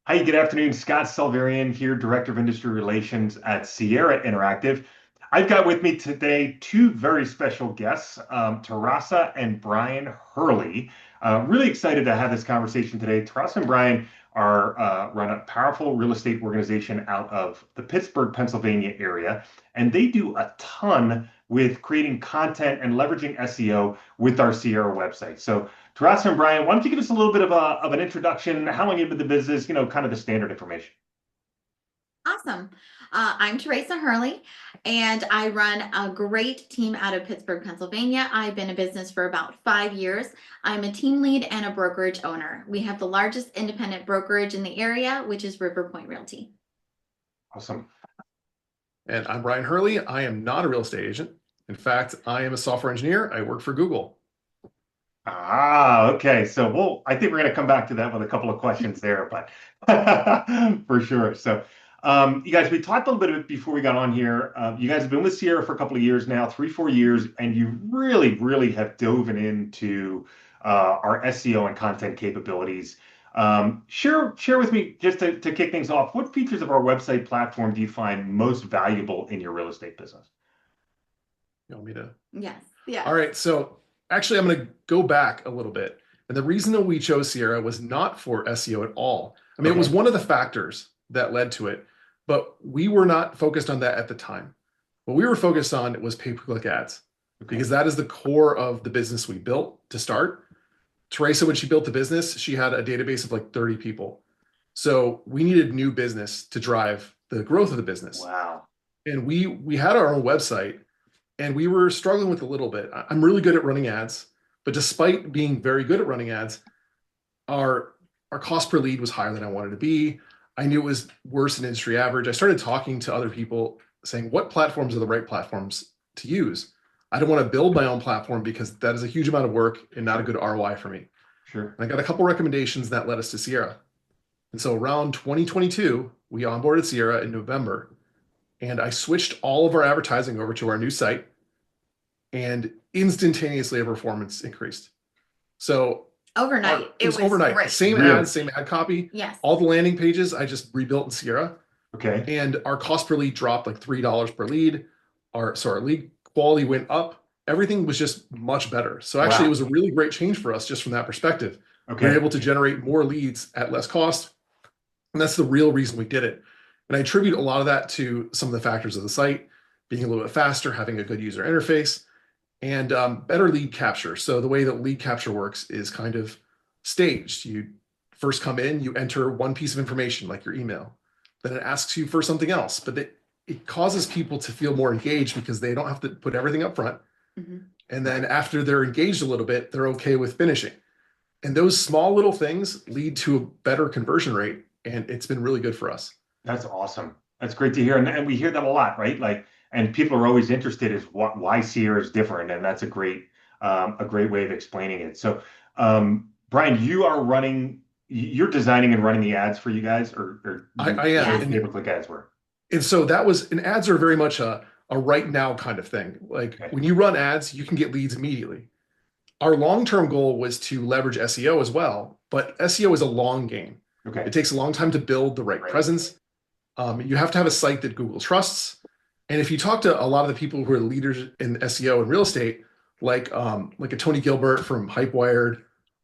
Hi, good afternoon. Scott Salvarian here, Director of Industry Relations at Sierra Interactive. I've got with me today two very special guests, Tarasa and Brian Hurley. Really excited to have this conversation today. Tarasa and Brian run a powerful real estate organization out of the Pittsburgh, Pennsylvania area, and they do a ton with creating content and leveraging SEO with our Sierra website. So Tarasa and Brian, why don't you give us a little bit of an introduction? How long you've been in the business? Kind of the standard information. Awesome. I'm Teresa Hurley, and I run a great team out of Pittsburgh, Pennsylvania. I've been in business for about 5 years. I'm a team lead and a brokerage owner. We have the largest independent brokerage in the area, which is River Point Realty. Awesome. And I'm Brian Hurley. I am not a real estate agent. In fact, I am a software engineer. I work for Google. Okay. I think we're going to come back to that with a couple of questions there, but for sure. You guys, we talked a little bit before we got on here. You guys have been with Sierra for a couple of years now, 3, 4 years, and you really, really have dove into our SEO and content capabilities. Share with me just to kick things off. What features of our website platform do you find most valuable in your real estate business? You want me to? Yes, yes. All right. So actually, I'm going to go back a little bit. And the reason that we chose Sierra was not for SEO at all. I mean, it was Okay. one of the factors that led to it, but we were not focused on that at the time. What we were focused on was pay-per-click ads Okay. because that is the core of the business we built to start. Teresa, when she built the business, she had a database of like 30 people. So we needed new business to drive the growth of the business. Wow. And we had our own website and we were struggling with a little bit. I'm really good at running ads, but despite being very good at running ads, our our cost per lead was higher than I wanted to be. I knew it was worse than industry average. I started talking to other people saying, what platforms are the right platforms to use? I don't want to build my own platform because that is a huge amount of work and not a Sure. good ROI for me. Sure. And I got a couple recommendations that led us to Sierra. And so around 2022, we onboarded Sierra in November, and I switched all of our advertising over to our new site, and instantaneously our performance increased. So Overnight, it it was was overnight. great. Same Really? ads, same ad copy. Yes. All the landing pages I just rebuilt in Sierra, Okay. and our cost per lead dropped like $3 per lead. Our lead quality went up. Everything was just much better. So actually, it Wow. was a really great change for us just from that perspective. We were Okay. able to generate more leads at less cost, and that's the real reason we did it. And I attribute a lot of that to some of the factors of the site being a little bit faster, having a good user interface, and better lead capture. So the way that lead capture works is kind of staged. You first come in, you enter one piece of information like your email, then it asks you for something else, but it causes people to feel more engaged because they don't have to put everything up front. Mhm. And then after they're engaged a little bit, they're okay with finishing. And those small little things lead to a better conversion rate. And it's been really good for us. That's awesome. That's great to hear. And we hear that a lot, right? And people are always interested is why Sierra is different. And that's a great way of explaining it. Brian, you're designing and running the ads for you guys, or I am. your Yes. pay-per-click ads were. And so that was, and ads are very much a right now kind of thing. Like Okay. when you run ads, you can get leads immediately. Our long-term goal was to leverage SEO as well, but SEO is a long game. Okay. It takes a long time to build the right Right. presence. You have to have a site that Google trusts. And if you talk to a lot of the people who are leaders in SEO and real estate, like a Tony Gilbert from Hypewired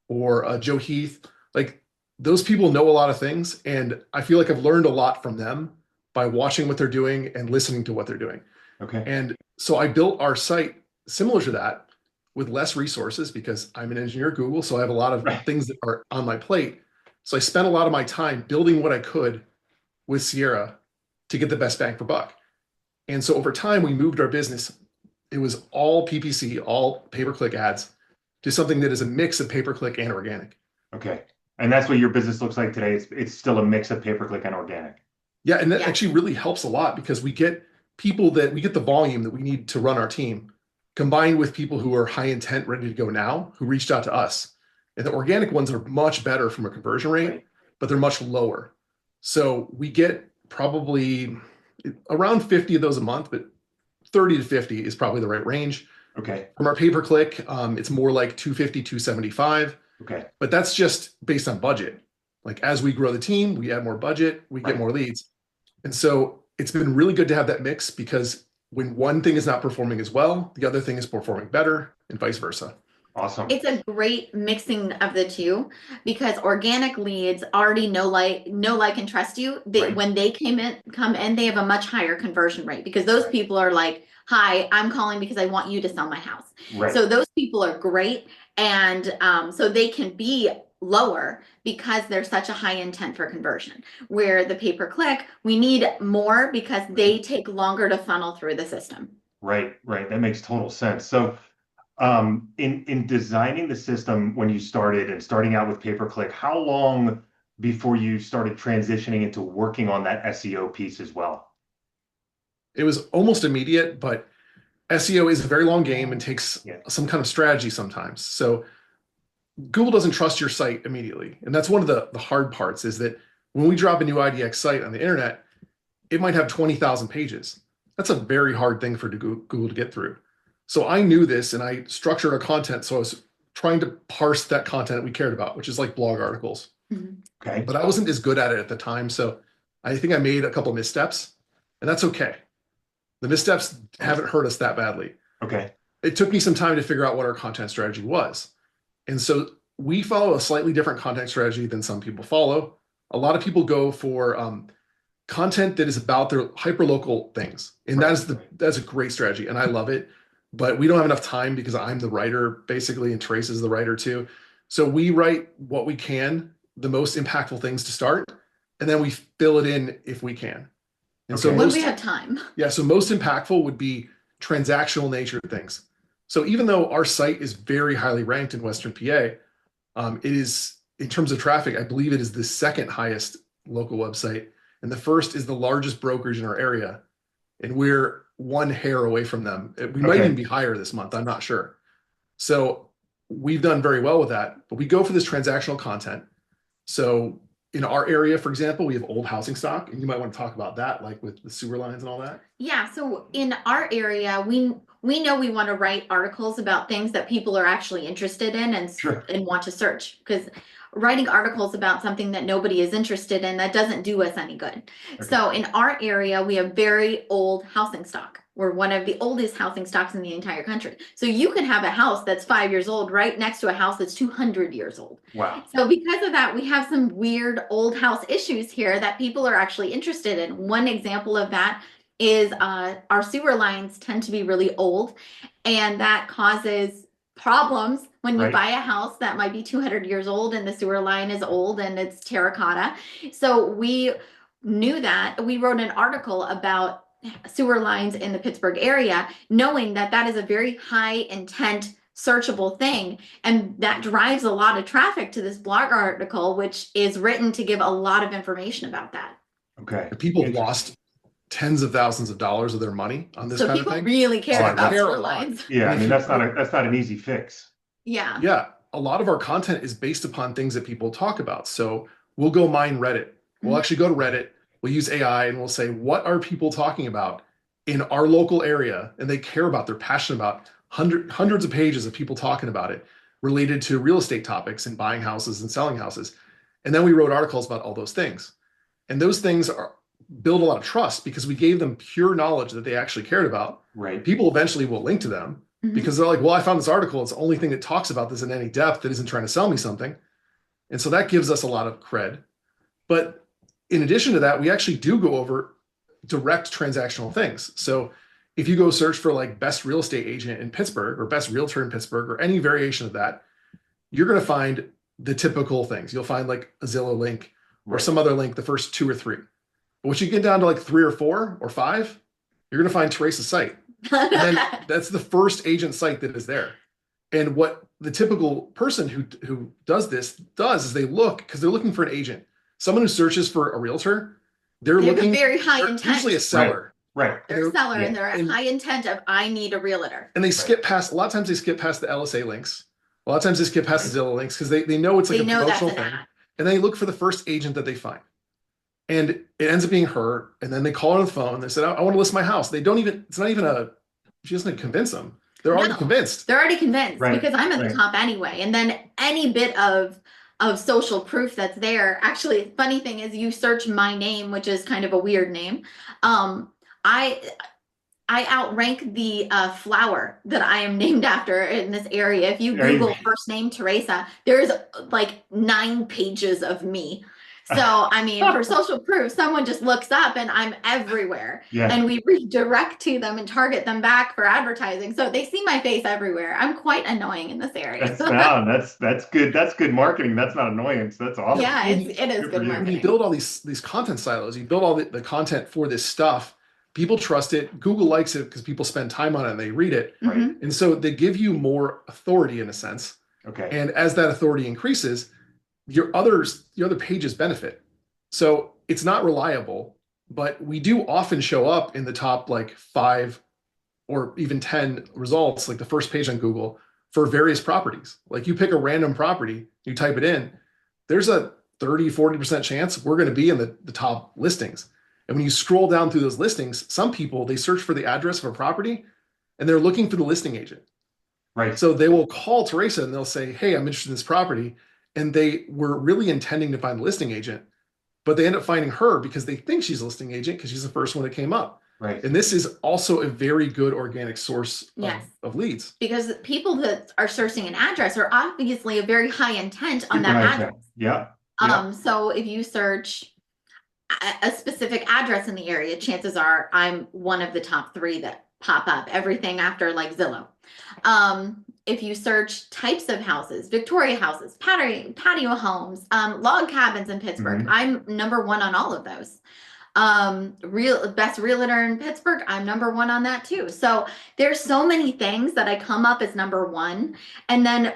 or Joe Heath, like those people know a lot of things, and I feel like I've learned a lot from them by watching what they're doing and listening to what they're doing. Okay. And so I built our site similar to that with less resources because I'm an engineer at Google, so I have a lot of Right. things that are on my plate. So I spent a lot of my time building what I could with Sierra to get the best bang for buck. And so over time, we moved our business. It was all PPC, all pay-per-click ads, to something that is a mix of pay-per-click and organic. Okay. And that's what your business looks like today. It's still a mix of pay-per-click and organic. Yeah, and that Yes. actually really helps a lot because we get the volume that we need to run our team, combined with people who are high intent, ready to go now, who reached out to us. And the organic ones are much better from a conversion rate, Right. but they're much lower. So we get probably around 50 of those a month, but 30 to 50 is probably the right range. Okay. From our pay-per-click, it's more like 250, 275, Okay. but that's just based on budget. Like as we grow the team, we add more budget, we get Right. more leads. And so it's been really good to have that mix because when one thing is not performing as well, the other thing is performing better and vice versa. Awesome. It's a great mixing of the two because organic leads already know like and trust you. Right. When they come in, they have a much higher conversion rate because those people are like, "Hi, I'm calling because I want you to sell my house." Right. So those people are great, and so they can be lower because there's such a high intent for conversion. Where the pay per click, we need more because they take longer to funnel through the system. Right. Right. That makes total sense. So, in designing the system when you started and starting out with pay-per-click, how long before you started transitioning into working on that SEO piece as well? It was almost immediate, but SEO is a very long game and takes Yeah. some kind of strategy sometimes. So Google doesn't trust your site immediately. And that's one of the hard parts is that when we drop a new IDX site on the internet, it might have 20,000 pages. That's a very hard thing for Google to get through. So I knew this and I structured our content. So I was trying to parse that content that we cared about, which is like blog articles. Okay. But I wasn't as good at it at the time. So I think I made a couple missteps, and that's okay. The missteps haven't hurt us that badly. Okay. It took me some time to figure out what our content strategy was. And so we follow a slightly different content strategy than some people follow. A lot of people go for content that is about their hyperlocal things. And that's a great strategy. And I love it. But we don't have enough time because I'm the writer basically, and Trace is the writer too. So we write what we can, the most impactful things to start, and then we fill it in if we can. And so when we have time. Yeah, so most impactful would be transactional nature things. So even though our site is very highly ranked in Western PA, it is, in terms of traffic, I believe it is the second highest local website. And the first is the largest brokerage in our area. And we're one hair away from them. We might even be higher this month. I'm not sure. So we've done very well with that. But we go for this transactional content. So in our area, for example, we have old housing stock. And you might want to talk about that, like with the sewer lines and all that. Yeah. So in our area, we know we want to write articles about things that people are actually interested in and want to search, because writing articles about something that nobody is interested in, that doesn't do us any good. Okay. So in our area, we have very old housing stock. We're one of the oldest housing stocks in the entire country. So you can have a house that's 5 years old right next to a house that's 200 years old. Wow. So because of that, we have some weird old house issues here that people are actually interested in. One example of that is our sewer lines tend to be really old, and that causes problems when you buy a house that might be 200 years old and the sewer line is old and it's terracotta. So we knew that. We wrote an article about sewer lines in the Pittsburgh area, knowing that that is a very high intent searchable thing, and that drives a lot of traffic to this blog article, which is written to give a lot of information about that. Okay. People lost tens of thousands of dollars of their money on this kind of thing. So people really care about sewer lines. Yeah, I mean that's not an easy fix. Yeah. Yeah, a lot of our content is based upon things that people talk about. So we'll go mine Reddit. We'll actually go to Reddit. We'll use AI and we'll say, what are people talking about in our local area? And they care about, they're passionate about hundreds of pages of people talking about it related to real estate topics and buying houses and selling houses. And then we wrote articles about all those things. And those things build a lot of trust because we gave them pure knowledge that they actually cared about. Right. People eventually will link to them because they're like, well, I found this article. It's the only thing that talks about this in any depth that isn't trying to sell me something. And so that gives us a lot of cred. But in addition to that, we actually do go over direct transactional things. So if you go search for like best real estate agent in Pittsburgh or best realtor in Pittsburgh or any variation of that, you're going to find the typical things. You'll find like a Zillow link or some other link, the first 2 or 3. But once you get down to like 3 or 4 or 5, you're going to find Tarasa's site. And then that's the first agent site that is there. And what the typical person who does this does is they look, because they're looking for an agent. Someone who searches for a realtor, they're looking very high intent. Usually a seller. Right. They're a seller and they're at high intent of I need a realtor. And they skip past, a lot of times they skip past the LSA links. A lot of times they skip past the Zillow links because they know it's like a promotional thing. And they look for the first agent that they find. And it ends up being her. And then they call her on the phone. They said, I want to list my house. They don't even, it's not even she doesn't convince them. They're already convinced. They're already convinced because I'm at the top anyway. And then any bit of of social proof that's there. Actually, funny thing is you search my name, which is kind of a weird name. Um, I I outrank the flower that I am named after in this area. If you There you- Google first name Teresa, there's like 9 pages of me. So, I mean, for social proof, someone just looks up and I'm everywhere. yeah, And we redirect to them and target them back for advertising. So they see my face everywhere. I'm quite annoying in this area. that's found. That's good. That's good marketing. That's not annoyance. That's Yeah, awesome. Yeah, it is Good for good you. when you marketing. build all these content silos, you build all the content for this stuff, people trust it. Google likes it because people spend time on it and they read it. Right. Mhm. And so they give you more authority in a sense. Okay. And as that authority increases, your other pages benefit. So it's not reliable, but we do often show up in the top like 5 or even 10 results, like the first page on Google for various properties. Like you pick a random property, you type it in, there's a 30-40% chance we're going to be in the top listings. And when you scroll down through those listings, some people they search for the address of a property and they're looking for the listing agent. Right. So they will call Teresa and they'll say, "Hey, I'm interested in this property." And they were really intending to find the listing agent, but they end up finding her because they think she's a listing agent because she's the first one that came up. Right. And this is also a very good organic source Yes. of leads. Because people that are searching an address are obviously a very high intent on Super that high address. tech. Yeah. Yeah. So if you search a specific address in the area, chances are I'm one of the top 3 that pop up, everything after like Zillow. If you search types of houses, Victoria houses, patio homes, log cabins in Pittsburgh, Mhm. I'm #1 on all of those. Real best realtor in Pittsburgh, I'm #1 on that too. So there's so many things that I come up as #1. And then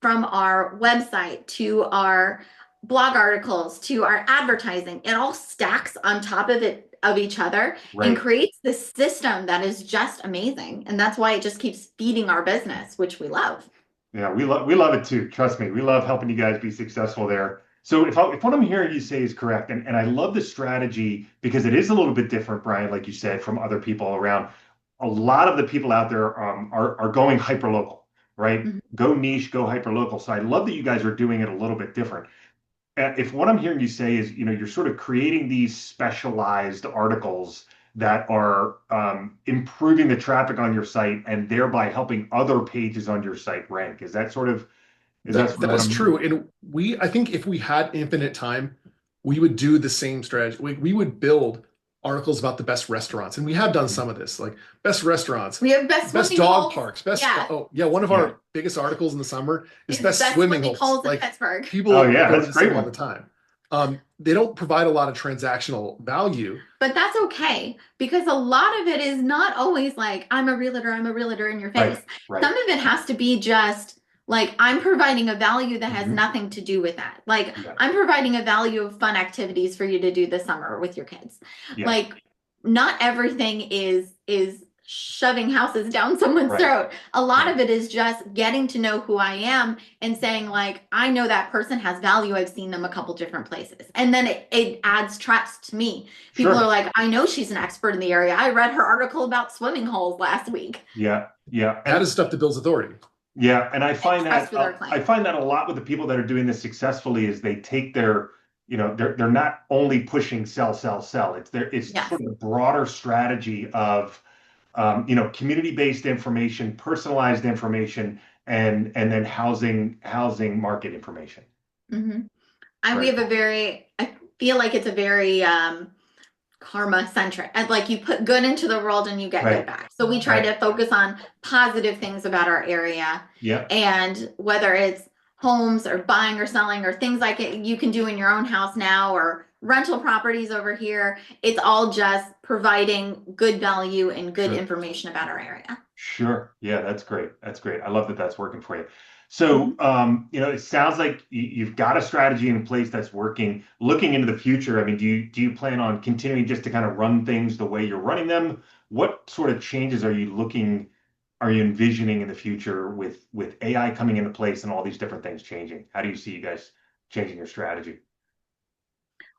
from our website to our blog articles to our advertising, it all stacks on top of each other and Right. creates this system that is just amazing. And that's why it just keeps feeding our business, which we love. Yeah, we love it too. Trust me, we love helping you guys be successful there. So if what I'm hearing you say is correct, and I love the strategy because it is a little bit different, Brian, like you said, from other people around. A lot of the people out there are going hyper local, right? Mhm. Go niche, go hyper local. So I love that you guys are doing it a little bit different. If what I'm hearing you say is, you're sort of creating these specialized articles that are improving the traffic on your site and thereby helping other pages on your site rank. Is that sort of That what is I'm true. hearing? And I think if we had infinite time, we would do the same strategy. We would build articles about the best restaurants. And we have done some of this, like best restaurants, We have best best swimming dog holes. parks, best, Yeah. oh yeah, one of Yeah. our biggest articles in the summer is It's best swimming holes. in Like Pittsburgh. people Oh yeah, go to that's a this great thing all one. the time. They don't provide a lot of transactional value. But that's okay because a lot of it is not always like I'm a realtor in your Right, face. right. Some of it has to be just like I'm providing a value that has Mhm. nothing to do with that. Like Yeah, I'm providing a value of fun activities for you to do this summer with your kids. yeah, Like not everything is shoving houses down someone's right, throat. A lot right. of it is just getting to know who I am and saying like I know that person has value. I've seen them a couple different places. And then it adds trust to me. People are Sure. like, I know she's an expert in the area. I read her article about swimming holes last week. Yeah, yeah. That is stuff that builds authority. Yeah, and I find Trust that with our I clients. find that a lot with the people that are doing this successfully is they take their, they're not only pushing sell, sell, sell. It's Yes. sort of a broader strategy of community-based information, personalized information, and then housing market information. Mm-hmm. And we Right. have I feel like it's a very karma centric. And like you put good into the world and you get Right. good back. So we try Right. to focus on positive things about our area. Yeah. And whether it's homes or buying or selling or things like it you can do in your own house now or rental properties over here, it's all just providing good value and good Sure. information about our area. Sure. Yeah, that's great. That's great. I love that that's working for you. So, it sounds like you've got a strategy in place that's working. Looking into the future, I mean, do you plan on continuing just to kind of run things the way you're running them? What sort of changes are you envisioning in the future with AI coming into place and all these different things changing? How do you see you guys changing your strategy?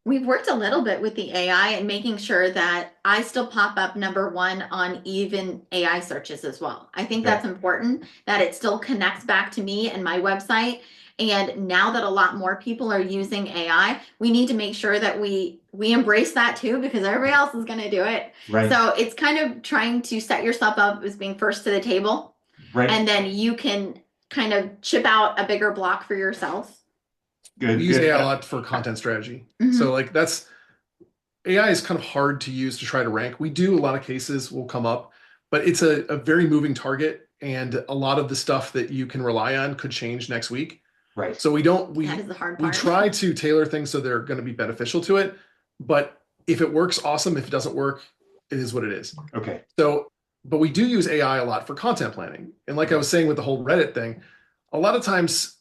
We've worked a little bit with the AI and making sure that I still pop up #1 on even AI searches as well. I think Okay. that's important that it still connects back to me and my website And now that a lot more people are using AI, we need to make sure that we embrace that too, because everybody else is going to do it. Right. So it's kind of trying to set yourself up as being first to the table, Right. and then you can kind of chip out a bigger block for yourself. We Good. use Good. AI a lot for content strategy. Mhm. So like that's AI is kind of hard to use to try to rank. We do a lot of cases will come up, but it's a very moving target, and a lot of the stuff that you can rely on could change next week. Right. So we don't That is the hard we part. try to tailor things so they're going to be beneficial to it, but if it works, awesome. If it doesn't work, it is what it is. Okay. So, but we do use AI a lot for content planning. And like I was saying with the whole Reddit thing, a lot of times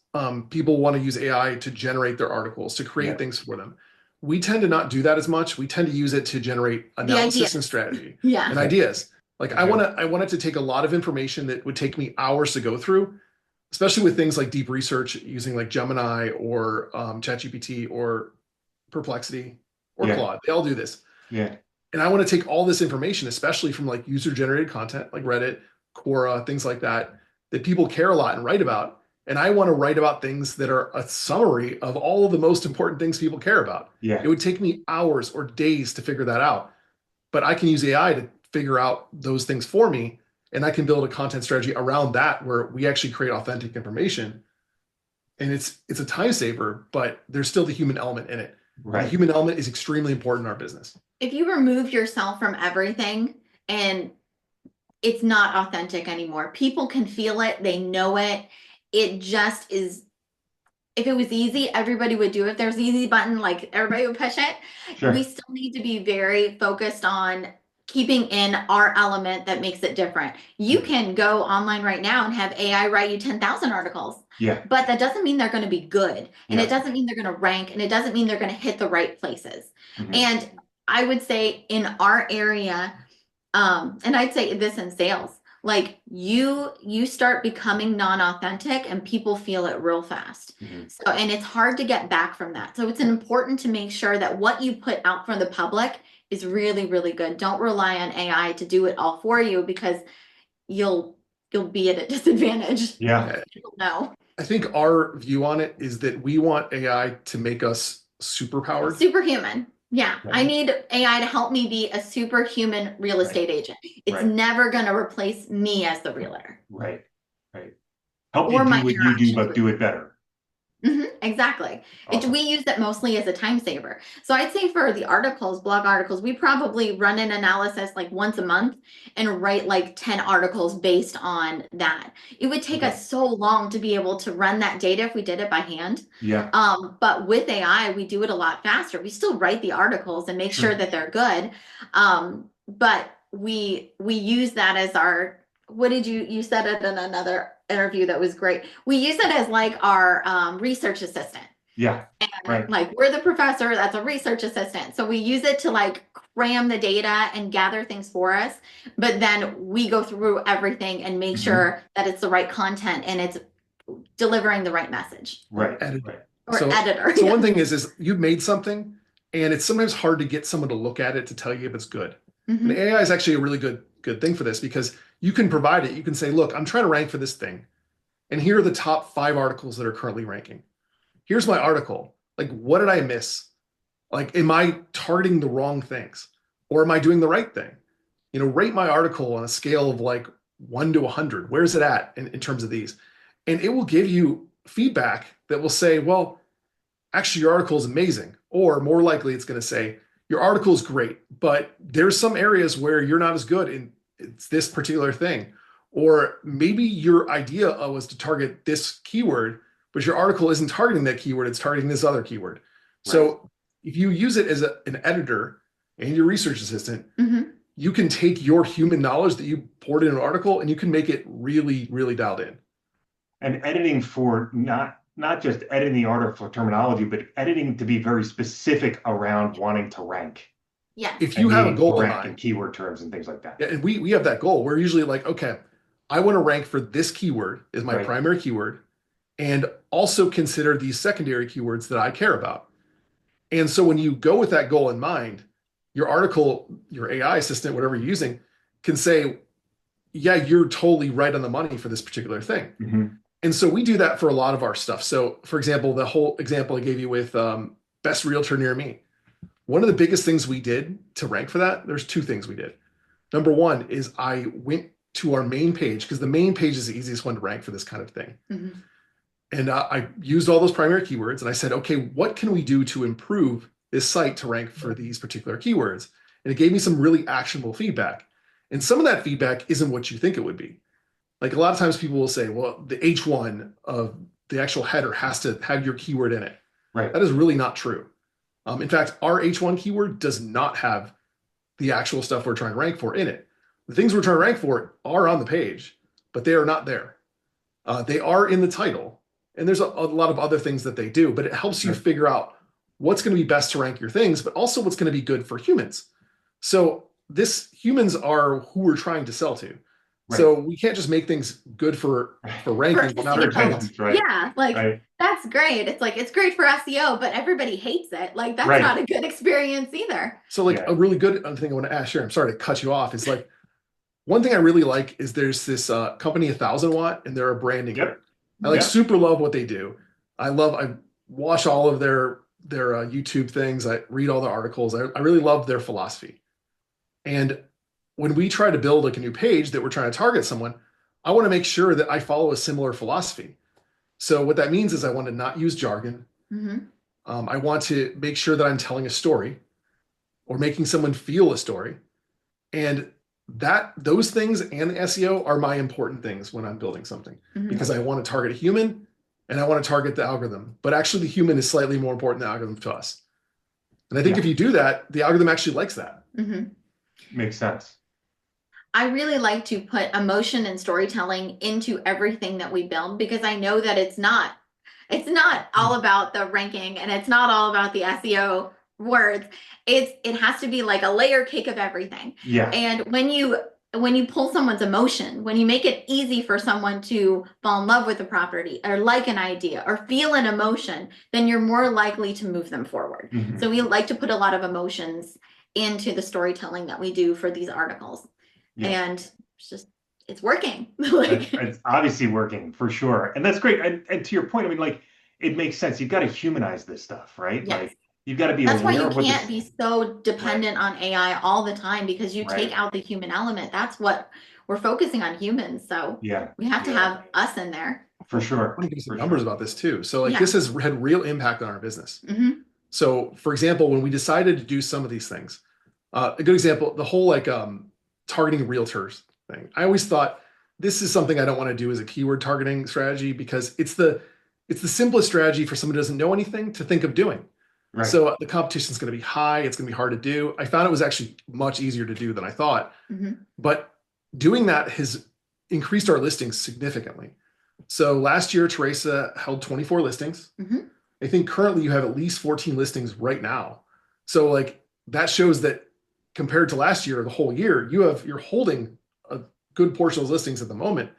people want to use AI to generate their articles, to create Yeah. things for them. We tend to not do that as much. We tend to use it to generate analysis ideas. and strategy Yeah. and ideas. Like Okay. I want it to take a lot of information that would take me hours to go through, especially with things like deep research using like Gemini or ChatGPT or Perplexity or Yeah. Claude. They all do this. Yeah. And I want to take all this information, especially from like user generated content like Reddit, Quora, things like that, that people care a lot and write about. And I want to write about things that are a summary of all of the most important things people care about. Yeah. It would take me hours or days to figure that out. But I can use AI to figure out those things for me. And I can build a content strategy around that where we actually create authentic information. And it's a time saver, but there's still the human element in it. The Right. human element is extremely important in our business. If you remove yourself from everything and it's not authentic anymore, people can feel it, they know it. It just is. If it was easy, everybody would do it. If there's an easy button, like everybody would push it. Sure. We still need to be very focused on keeping in our element that makes it different. You can go online right now and have AI write you 10,000 articles, Yeah. but that doesn't mean they're going to be good. And Yeah. it doesn't mean they're going to rank, and it doesn't mean they're going to hit the right places. Mhm. And I would say in our area, and I'd say this in sales, like you start becoming non-authentic and people feel it real fast. Mhm. So, and it's hard to get back from that. So it's important to make sure that what you put out for the public is really, really good. Don't rely on AI to do it all for you, because you'll be at a disadvantage. Yeah. You don't know. I think our view on it is that we want AI to make us superpowered. Superhuman. Yeah, I Right. need AI to help me be a superhuman real Right. estate agent. It's Right. never going to replace me as the realtor. Right. Right. Help you Or do my what you do, interactions but with do it better. Exactly. Awesome. We use it mostly as a time saver. So I'd say for the articles, blog articles, we probably run an analysis like once a month and write like 10 articles based on that. It would take Okay. us so long to be able to run that data if we did it by hand. Yeah. But with AI, we do it a lot faster. We still write the articles and make sure that they're good. But we use that as our, what did you said it in another interview that was great. We use it as like our research assistant. Yeah. And Right. like we're the professor, that's a research assistant. So we use it to like cram the data and gather things for us. But then we go through everything and make Mhm. sure that it's the right content and it's delivering the right message. Right. Editor. Right. Or So- editor. So one thing is you've made something, and it's sometimes hard to get someone to look at it to tell you if it's good. Mhm. And AI is actually a really good thing for this, because you can provide it. You can say, look, I'm trying to rank for this thing, and here are the top 5 articles that are currently ranking. Here's my article. Like, what did I miss? Like, am I targeting the wrong things, or am I doing the right thing? Rate my article on a scale of like 1 to 100. Where's it at in terms of these? And it will give you feedback that will say, well, actually, your article is amazing. Or more likely, it's going to say, your article is great, but there's some areas where you're not as good in it's this particular thing. Or maybe your idea was to target this keyword, but your article isn't targeting that keyword, it's targeting this other keyword. So if you use it as an editor and your research assistant, Mhm. you can take your human knowledge that you poured in an article and you can make it really, really dialed in. And editing for not just editing the article for terminology, but editing to be very specific around wanting to rank. Yeah. If you have a goal in rank mind, and keyword terms and things like that. yeah, and we have that goal. We're usually like, okay, I want to rank for this keyword is my Right. primary keyword, and also consider these secondary keywords that I care about. And so when you go with that goal in mind, your article, your AI assistant, whatever you're using, can say, yeah, you're totally right on the money for this particular thing. Mhm. And so we do that for a lot of our stuff. So for example, the whole example I gave you with best realtor near me, one of the biggest things we did to rank for that, there's two things we did. Number one is I went to our main page because the main page is the easiest one to rank for this kind of thing. Mm-hmm. And I used all those primary keywords and I said, okay, what can we do to improve this site to rank for these particular keywords? And it gave me some really actionable feedback. And some of that feedback isn't what you think it would be. Like a lot of times people will say, well, the H1 of the actual header has to have your keyword in it. Right. That is really not true. In fact, our H1 keyword does not have the actual stuff we're trying to rank for in it. The things we're trying to rank for are on the page, but they are not there. They are in the title, and there's a lot of other things that they do, but it helps you figure out what's going to be best to rank your things, but also what's going to be good for humans. So humans are who we're trying to sell to. Right. So we can't just make things good for ranking, but not for humans. Right. Yeah, that's great. It's like, it's great for SEO, but everybody hates it. Like that's not a good experience either. So a really good thing I want to ask here, I'm sorry to cut you off, is like, one thing I really like is there's this company 1000 Watt, and they're a branding. Yep. I super love what they do. I watch all of their YouTube things. I read all the articles. I really love their philosophy. And when we try to build like a new page that we're trying to target someone, I want to make sure that I follow a similar philosophy. So what that means is I want to not use jargon. Mm-hmm. I want to make sure that I'm telling a story or making someone feel a story. And those things and the SEO are my important things when I'm building something, because I want to target a human and I want to target the algorithm, but actually the human is slightly more important than the algorithm to us. And I think if you do that, the algorithm actually likes that. Mm-hmm. Makes sense. I really like to put emotion and storytelling into everything that we build, because I know that it's not all about the ranking and it's not all about the SEO words. It has to be like a layer cake of everything. Yeah. And when you pull someone's emotion, when you make it easy for someone to fall in love with a property or like an idea or feel an emotion, then you're more likely to move them forward. Mm-hmm. So we like to put a lot of emotions into the storytelling that we do for these articles. Yeah. And it's working. It's obviously working for sure. And that's great. And to your point, I mean, like, it makes sense. You've got to humanize this stuff, right? Yes. Like, you've got to be That's why aware you of what can't be so dependent on AI all the time, because you take out the human element. That's what we're focusing on, humans. So we have to have us in there. For sure. I want to give you some numbers about this too. So like this has had real impact on our business. Mm-hmm. So for example, when we decided to do some of these things, a good example, the whole targeting realtors thing. I always thought this is something I don't want to do as a keyword targeting strategy, because it's the simplest strategy for someone who doesn't know anything to think of doing. Right. So the competition is going to be high. It's going to be hard to do. I found it was actually much easier to do than I thought. Mm-hmm. But doing that has increased our listings significantly. So last year, Tarasa held 24 listings. Mm-hmm. I think currently you have at least 14 listings right now. So like that shows that compared to last year, the whole year, you're holding a good portion of those listings at the moment.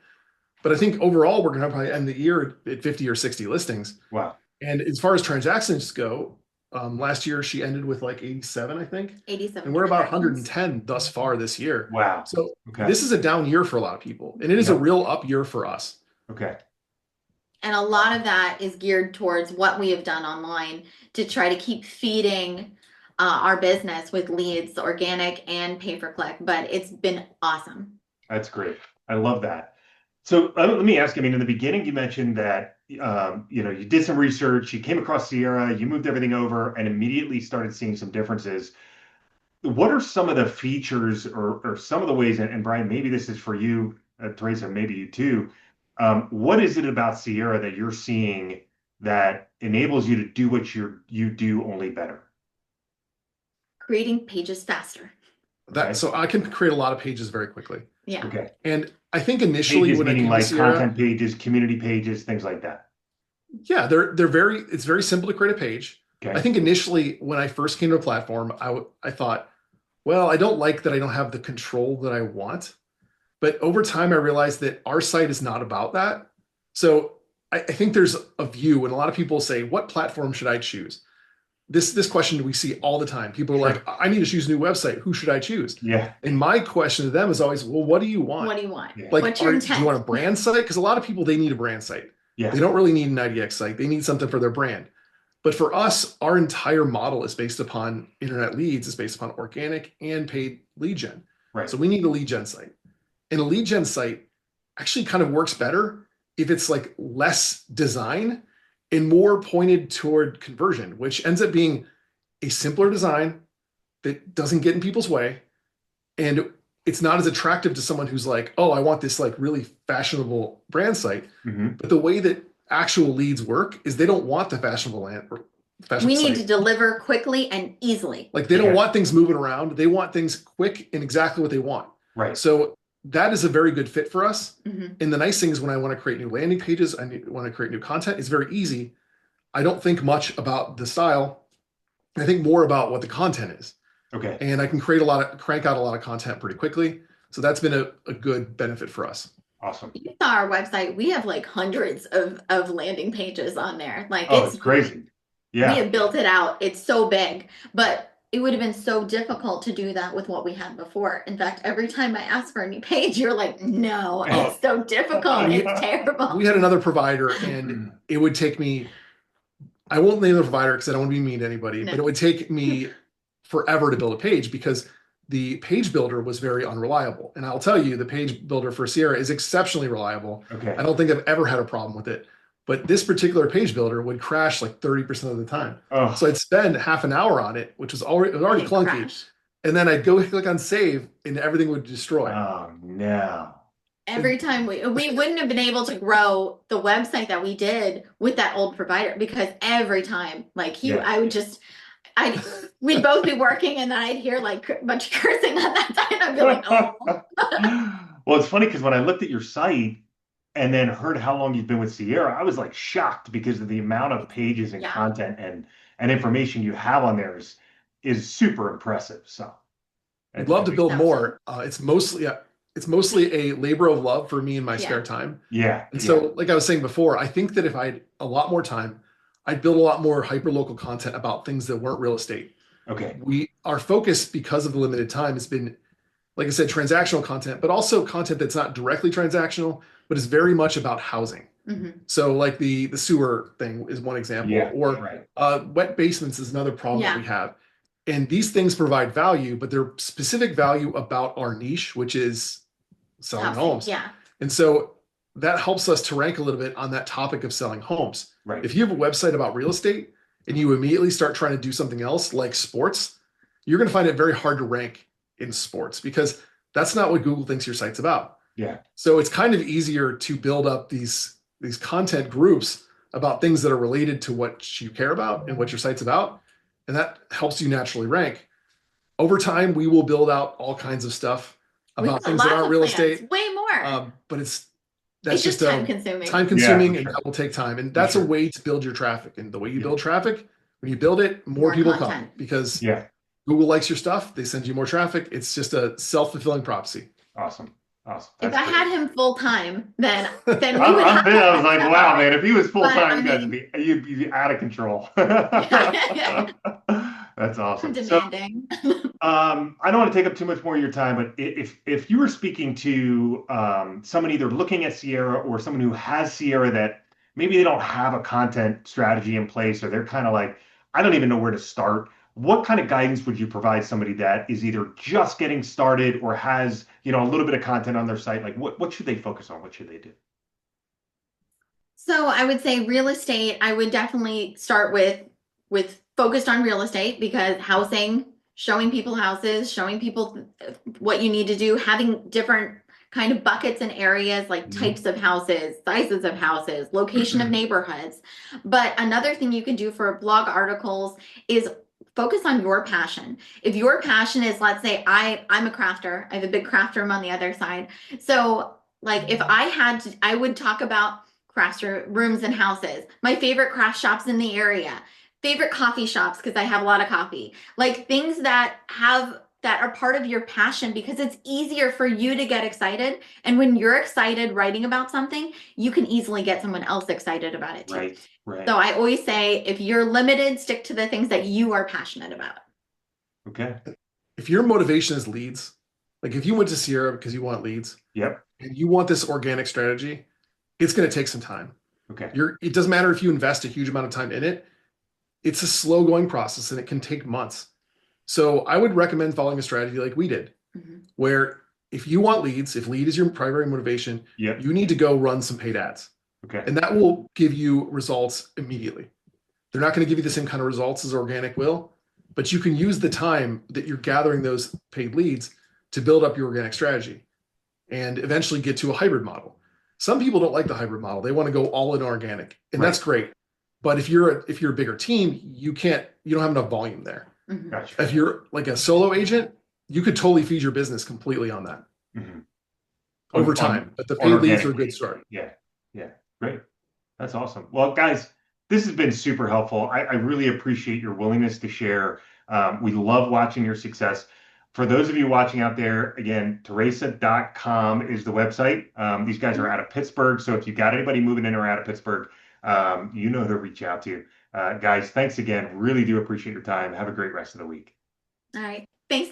But I think overall, we're going to probably end the year at 50 or 60 listings. Wow. And as far as transactions go, last year she ended with like 87, I think. 87. And we're about 110 thus far this year. Wow. So this is a down year for a lot of people. And it is a real up year for us. Okay. And a lot of that is geared towards what we have done online to try to keep feeding our business with leads, organic and pay-per-click. But it's been awesome. That's great. I love that. So let me ask you, I mean, in the beginning, you mentioned that, you did some research, you came across Sierra, you moved everything over and immediately started seeing some differences. What are some of the features or some of the ways, and Brian, maybe this is for you, Tarasa, maybe you too. What is it about Sierra that you're seeing that enables you to do what you do only better? Creating pages faster. So I can create a lot of pages very quickly. Yeah. Okay. And I think initially pages, when meaning I came like to Sierra, content pages, community pages, things like that. Yeah, it's very simple to create a page. Okay. I think initially when I first came to a platform, I thought, well, I don't like that I don't have the control that I want. But over time, I realized that our site is not about that. So I think there's a view, and a lot of people say, what platform should I choose? this question we see all the time. People are like, I need to choose a new website. Who should I choose? Yeah. And my question to them is always, well, what do you want? What do you want? Yeah. Like, What's your do intent? you want a brand site? Because a lot of people, they need a brand site. Yeah. They don't really need an IDX site. They need something for their brand. But for us, our entire model is based upon internet leads, is based upon organic and paid lead gen. Right. So we need a lead gen site. And a lead gen site actually kind of works better if it's like less design and more pointed toward conversion, which ends up being a simpler design that doesn't get in people's way. And it's not as attractive to someone who's like, oh, I want this like really fashionable brand site. Mm-hmm. But the way that actual leads work is they don't want the fashionable land or fashionable We need site. to deliver quickly and easily. Like they don't Yeah. want things moving around. They want things quick and exactly what they want. Right. So that is a very good fit for us. Mhm. And the nice thing is when I want to create new landing pages, want to create new content, it's very easy. I don't think much about the style. I think more about what the content is. Okay. And I can crank out a lot of content pretty quickly. So that's been a good benefit for us. Awesome. You saw our website. We have like hundreds of landing pages on there. Like Oh, it's crazy. We Yeah. have built it out. It's so big, but it would have been so difficult to do that with what we had before. In fact, every time I ask for a new page, you're like, no, Oh. it's so difficult. It's terrible. We had another provider and it would take me, I won't name the provider because I don't want to be mean to anybody, No. but it would take me forever to build a page because the page builder was very unreliable. And I'll tell you, the page builder for Sierra is exceptionally reliable. Okay. I don't think I've ever had a problem with it. But this particular page builder would crash like 30% of the time. Oh. So I'd spend half an hour on it, which was already It clunky. crashed. And then I'd go click on save and everything would destroy. Oh no. Every time we wouldn't have been able to grow the website that we did with that old provider because every time like we'd both be working and then I'd hear like a bunch of cursing on that side. I'd be like, oh. Well, it's funny because when I looked at your site and then heard how long you've been with Sierra, I was like shocked because of the amount of pages and Yeah. content and information you have on there is super impressive. So I'd love to build Sounds more. It's mostly a labor of love for me in my Yeah. spare time. Yeah. And yeah. so, like I was saying before, I think that if I had a lot more time, I'd build a lot more hyperlocal content about things that weren't real estate. Okay. Our focus, because of the limited time, has been, like I said, transactional content, but also content that's not directly transactional, but is very much about housing. Mhm. So like the sewer thing is one example, Yeah. or Right. wet basements is another problem Yeah. that we have. And these things provide value, but they're specific value about our niche, which is selling Housing. homes. Yeah. And so that helps us to rank a little bit on that topic of selling homes. Right. If you have a website about real estate and you immediately start trying to do something else like sports, you're going to find it very hard to rank in sports because that's not what Google thinks your site's about. Yeah. So it's kind of easier to build up these content groups about things that are related to what you care about and what your site's about. And that helps you naturally rank. Over time, we will build out all kinds of stuff We about have things that lots aren't of real plans, estate. way more. But that's It's just time consuming. time consuming Yeah, and for sure. that will take time. And that's sure. a way to build your traffic. And the way you Yeah. build traffic, when you build it, more More people content. come because Yeah. Google likes your stuff. They send you more traffic. It's just a self-fulfilling prophecy. Awesome. Awesome. If That's I great. had him full time, then we would I'm there. I was like, wow, man, if he was full But, time, I you guys mean- would you'd be out of control. That's awesome. So, demanding. I don't want to take up too much more of your time, but if you were speaking to someone either looking at Sierra or someone who has Sierra that maybe they don't have a content strategy in place, or they're kind of like, I don't even know where to start. What kind of guidance would you provide somebody that is either just getting started or has, a little bit of content on their site? Like what should they focus on? What should they do? So I would say real estate, I would definitely start with focused on real estate because housing, showing people houses, showing people what you need to do, having different kind of buckets and areas like Mhm. types of houses, sizes of houses, location of neighborhoods. But another thing you can do for blog articles is focus on your passion. If your passion is, let's say I'm a crafter, I have a big craft room on the other side. So like if I had to, I would talk about craft rooms and houses, my favorite craft shops in the area, favorite coffee shops because I have a lot of coffee, like things that have that are part of your passion because it's easier for you to get excited. And when you're excited writing about something, you can easily get someone else excited about it too. Right, right. So I always say, if you're limited, stick to the things that you are passionate about. Okay. If your motivation is leads, like if you went to Sierra because you want leads Yep. and you want this organic strategy, it's going to take some time. Okay. It doesn't matter if you invest a huge amount of time in it. It's a slow going process and it can take months. So I would recommend following a strategy like we did, where if you want leads, if lead is your primary motivation, Yep. you need to go run some paid ads. Okay. And that will give you results immediately. They're not going to give you the same kind of results as organic will, but you can use the time that you're gathering those paid leads to build up your organic strategy and eventually get to a hybrid model. Some people don't like the hybrid model. They want to go all in organic, and Right. that's great. But if you're a bigger team, you don't have enough volume there. Gotcha. If you're like a solo agent, you could totally feed your business completely on that over time. But the paid leads are a good start. Yeah. Yeah. Great. That's awesome. Well, guys, this has been super helpful. I really appreciate your willingness to share. We love watching your success. For those of you watching out there, again, Tarasa.com is the website. These guys are out of Pittsburgh. So if you've got anybody moving in or out of Pittsburgh, you know who to reach out to. Guys, thanks again. Really do appreciate your time. Have a great rest of the week. All right. Thanks so much.